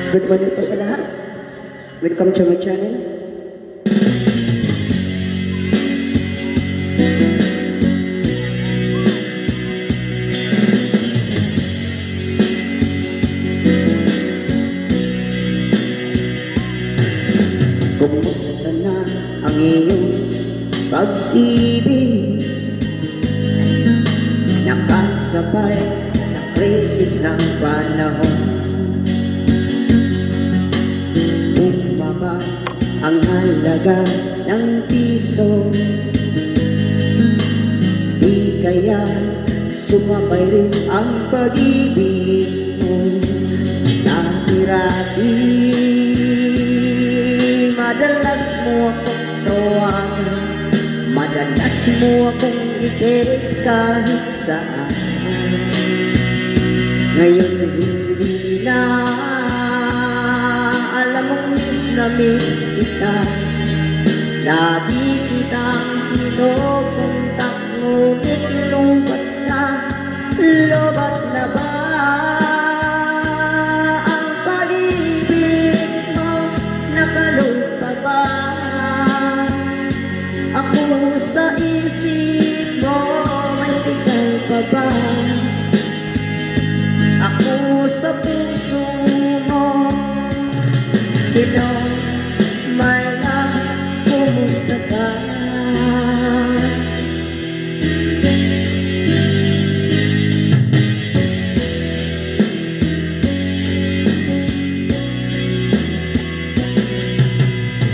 Good morning po sa lahat. Welcome to my channel. Kumusta na ang iyong pag-ibig? Nakasabay sa krisis ng panahon. Bumaba ang halaga ng piso, di kaya sumabay rin ang pag-ibig mo. Dati-rati madalas mo akong tawagan, madalas mo akong i-text kahit saan. Ngayon hindi na, alam mong miss na miss kita. Lagi kitang kinukontak, ngunit lubat na, lobat na ba ang pag-ibig mo? Nakalog pa ba ako sa isip mo? May sigaw pa ba ako sa puso mo? Hello, my love, kumusta ka?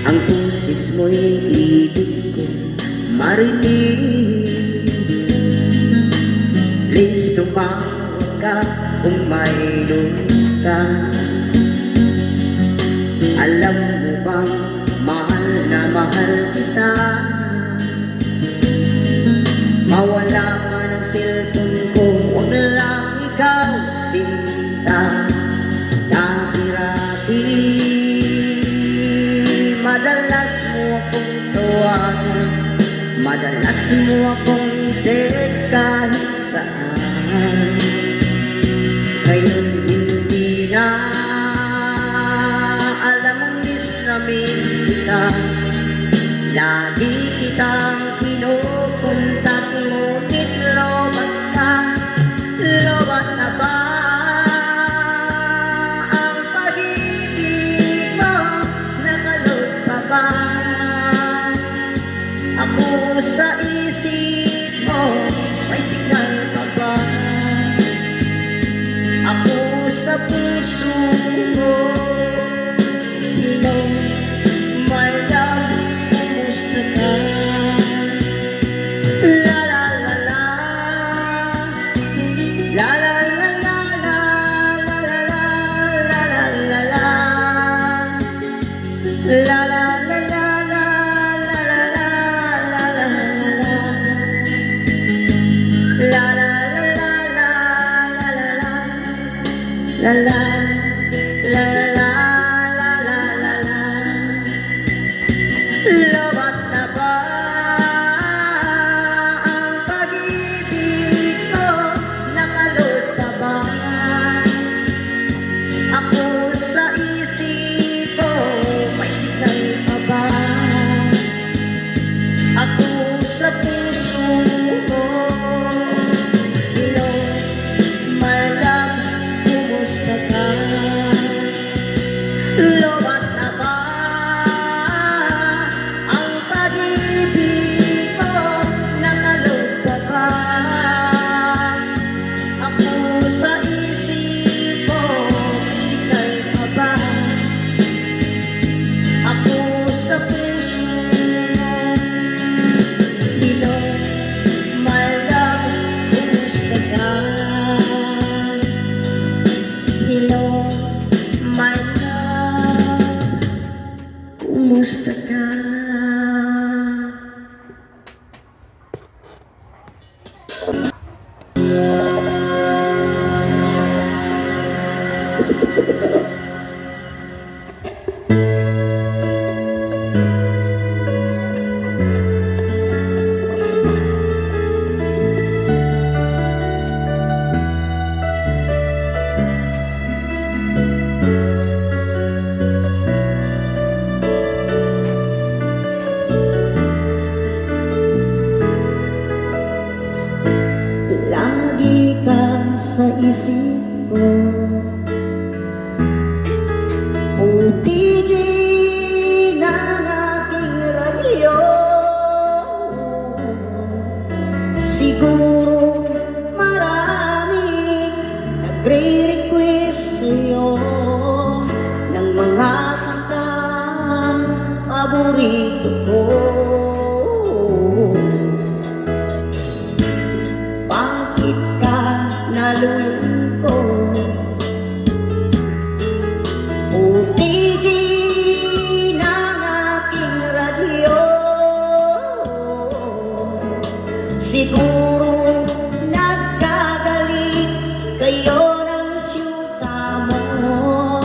Ang pusis mo'y ibig ko marinig. Please tumawag ka kung mayroon ka. Alam mo bang mahal na mahal kita? Mawala man ang cellphone ko, huwag lang ikaw sinta. Dati-rati madalas mo akong tawagan, madalas mo akong i-text kahit saan. Ngayon hindi na, alam mong miss na miss kita. Lagi kitang kinukontak, ngunit lobat ka, lobat na ba ang pag-ibig mo? Nakalog pa ba ako sa isip mo? May signal pa ba ako sa puso mo? Hello, my love, kumusta ka? La la la la, la la la la la, la la la la la la, la la la la la, la la la la la la, la la la la la la la, la la la la la la la. Lobat na ba ang pag-ibig ko? Nakalog pa ba ako sa isip ko? May signal pa ba ako sa puso mo? Hello, my love, kumusta ka? Lobat na ba ang pag-ibig ko? Nakalog pa ba ako sa isip ko? Signal pa ba ako sa puso mo? Hello, my love, kumusta ka? Hello, my love, kumusta ka? isip ko. OTG ng aking radyo, siguro maraming nagre-request sa'yo ng mga kantang paborito ko. Bakit ka nalulungkot? OTG ng aking radyo, siguro nagkagalit kayo ng siyuta mo.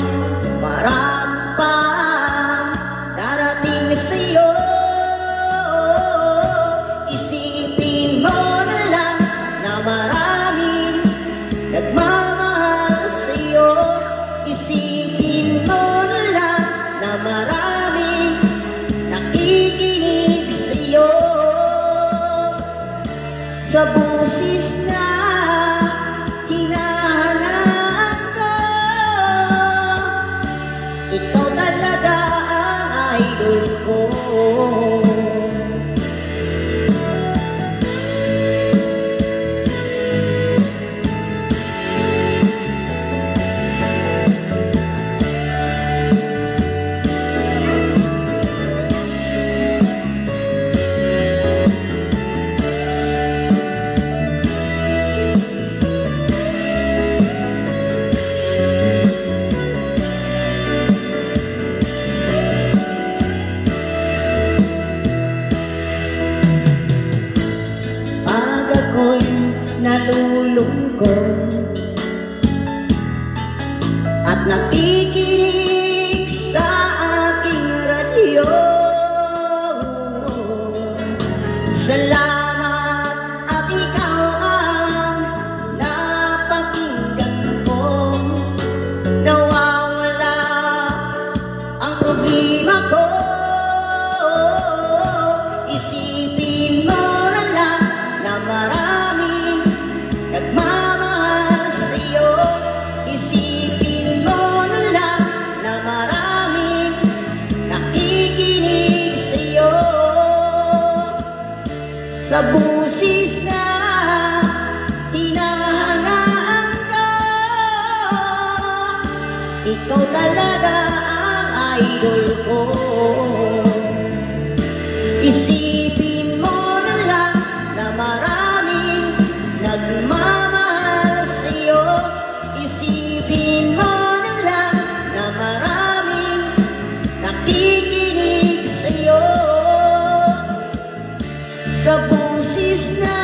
Marami pang darating sa'yo, isipin mo na lang na maraming nagmamahal sa'yo. Isipin mo na lang na maraming nakikinig sa'yo. Sa busis na hinahanap ko, ikaw talaga ang idol ko. Nalulungkot at nakikinig sa aking radyo, salamat at ikaw ang napakinggan ko. Nawawala ang problema ko. Isipin mo na lang na maraming nagmamahal sa'yo. Isipin mo na lang na maraming nakikinig sa'yo. Sa busis na hinahangaan ko, ikaw talaga ang idol ko. Isipin mo na lang na maraming nagmamahal sa'yo. Isipin mo na lang na maraming nakikinig sa'yo. Sa busis na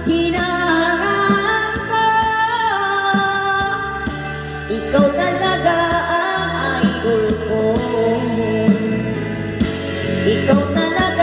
hinahangaan ko, ikaw talaga ang idol ko. Ikaw talaga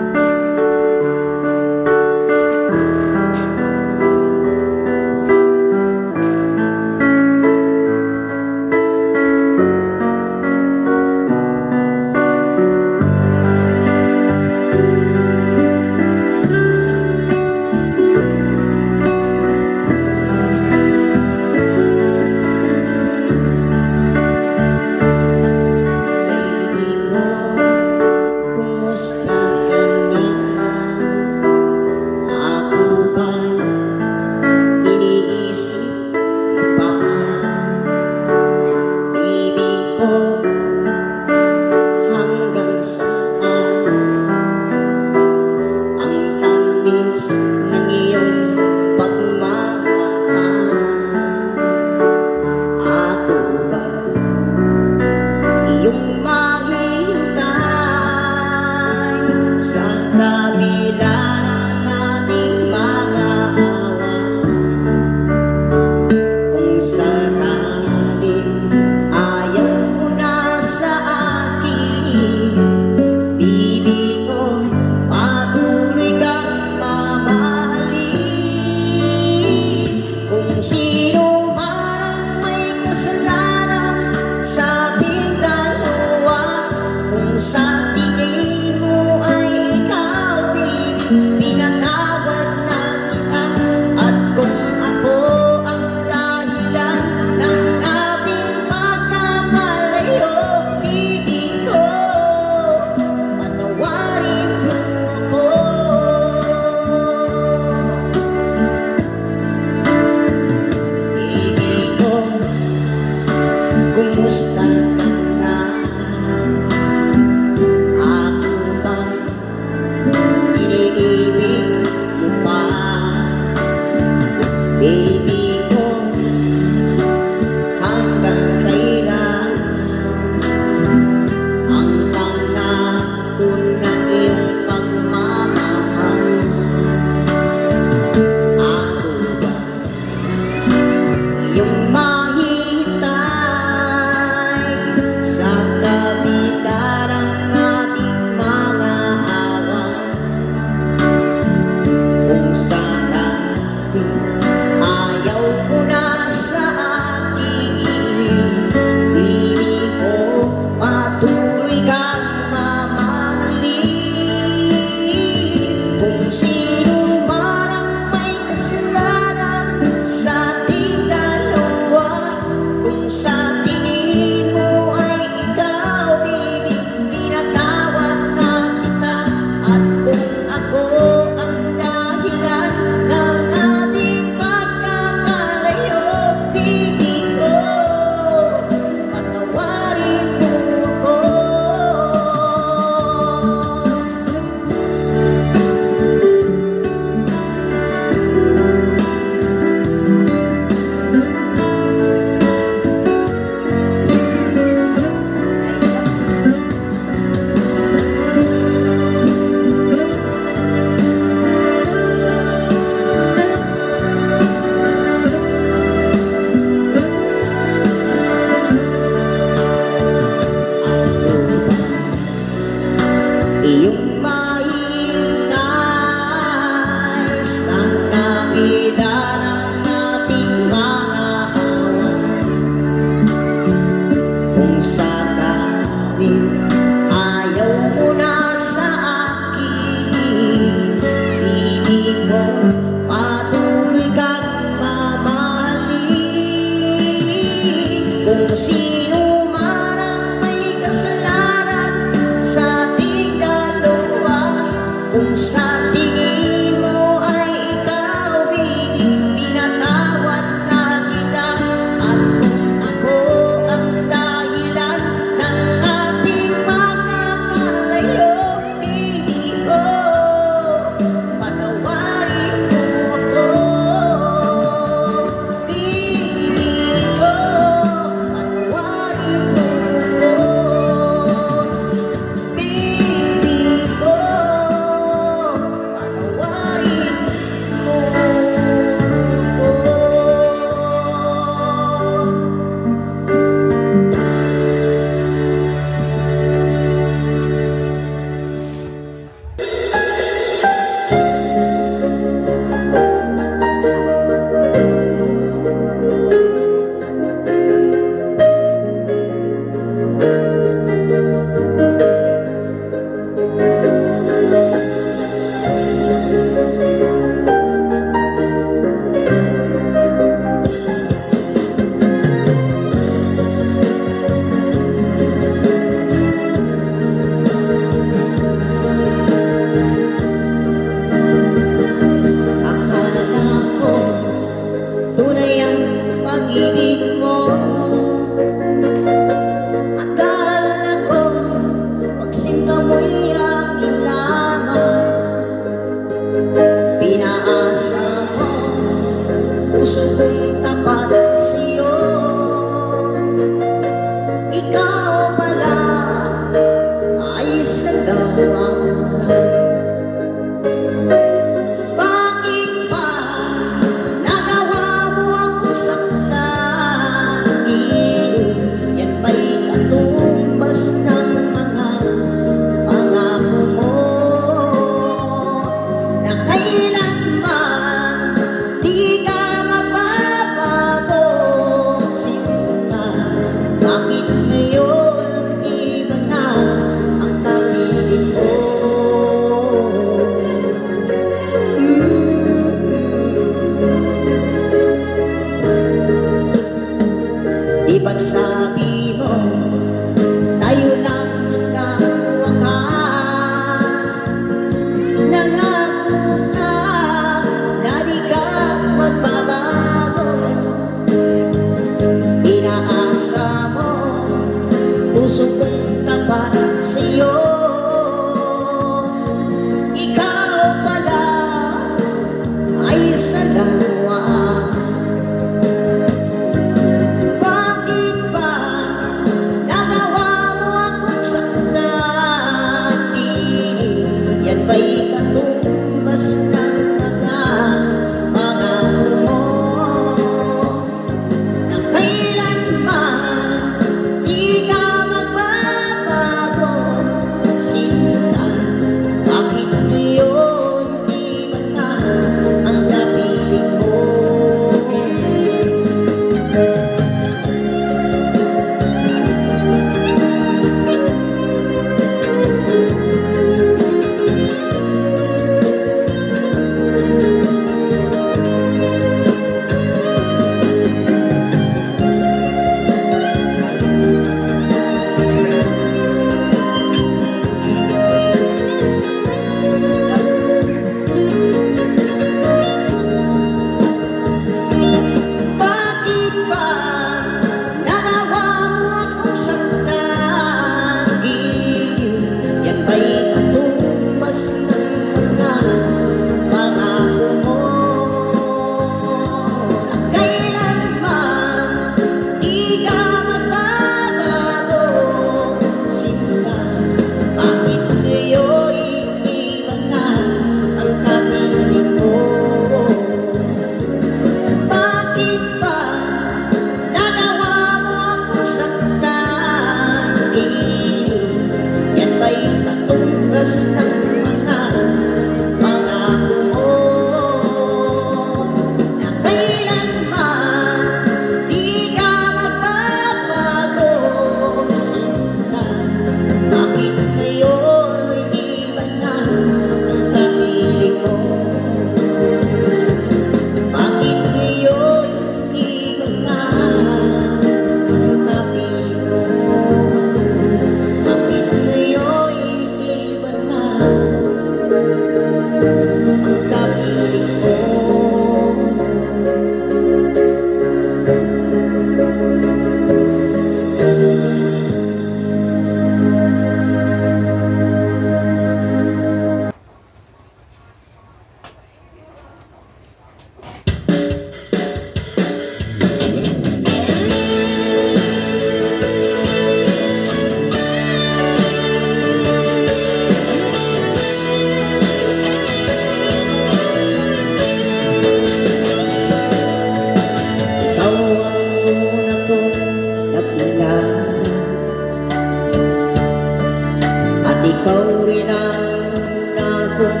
Ikaw rin ang una kong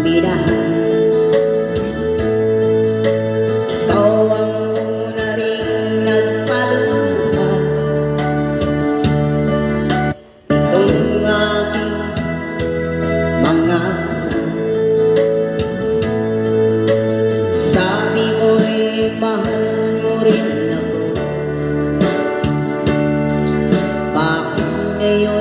minahal. Ikaw ang una ring nagpaluha. Itong aking mga sabi mo'y mahal mo rin ako. Bakit ngayon